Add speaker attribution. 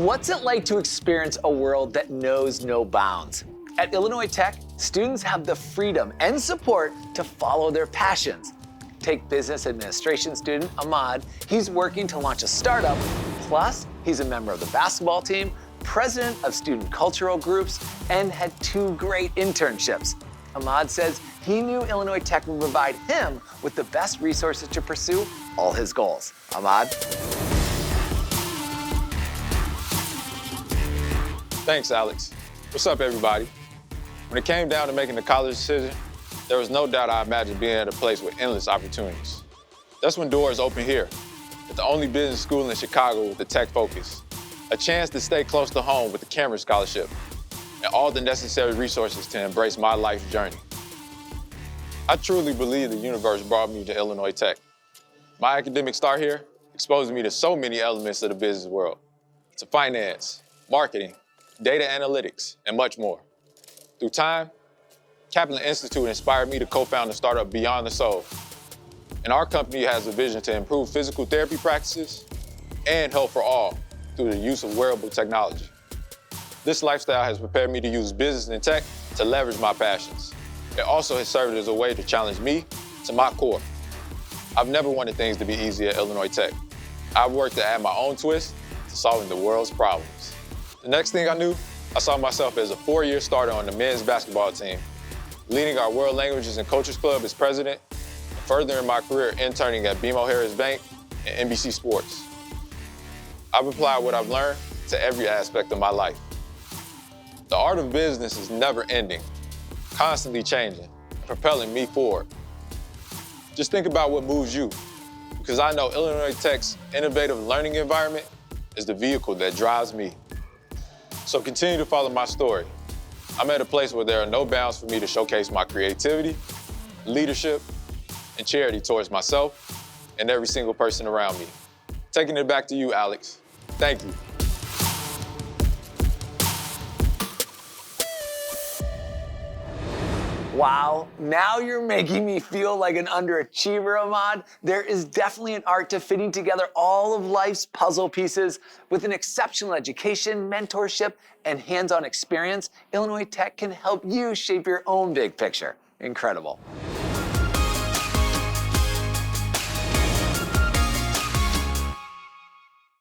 Speaker 1: What's it like to experience a world that knows no bounds? At Illinois Tech, students have the freedom and support to follow their passions. Take business administration student Ahmad. He's working to launch a startup. Plus, he's a member of the basketball team, president of student cultural groups, and had 2 great internships. Ahmad says he knew Illinois Tech would provide him with the best resources to pursue all his goals. Ahmad?
Speaker 2: Thanks, Alex. What's up, everybody? When it came down to making the college decision, there was no doubt I imagined being at a place with endless opportunities. That's when doors opened here, at the only business school in Chicago with a tech focus. A chance to stay close to home with the Cameron Scholarship and all the necessary resources to embrace my life journey. I truly believe the universe brought me to Illinois Tech. My academic start here exposed me to so many elements of the business world, to finance, marketing, data analytics, and much more. Through time, Kaplan Institute inspired me to co-found a startup Beyond the Soul. And our company has a vision to improve physical therapy practices and health for all through the use of wearable technology. This lifestyle has prepared me to use business and tech to leverage my passions. It also has served as a way to challenge me to my core. I've never wanted things to be easy at Illinois Tech. I've worked to add my own twist to solving the world's problems. The next thing I knew, I saw myself as a 4-year starter on the men's basketball team, leading our World Languages and Cultures Club as president, and furthering my career interning at BMO Harris Bank and NBC Sports. I've applied what I've learned to every aspect of my life. The art of business is never ending, constantly changing, propelling me forward. Just think about what moves you, because I know Illinois Tech's innovative learning environment is the vehicle that drives me. So continue to follow my story. I'm at a place where there are no bounds for me to showcase my creativity, leadership, and charity towards myself and every single person around me. Taking it back to you, Alex. Thank you.
Speaker 1: Wow, now you're making me feel like an underachiever, Ahmad. There is definitely an art to fitting together all of life's puzzle pieces. With an exceptional education, mentorship, and hands-on experience, Illinois Tech can help you shape your own big picture. Incredible.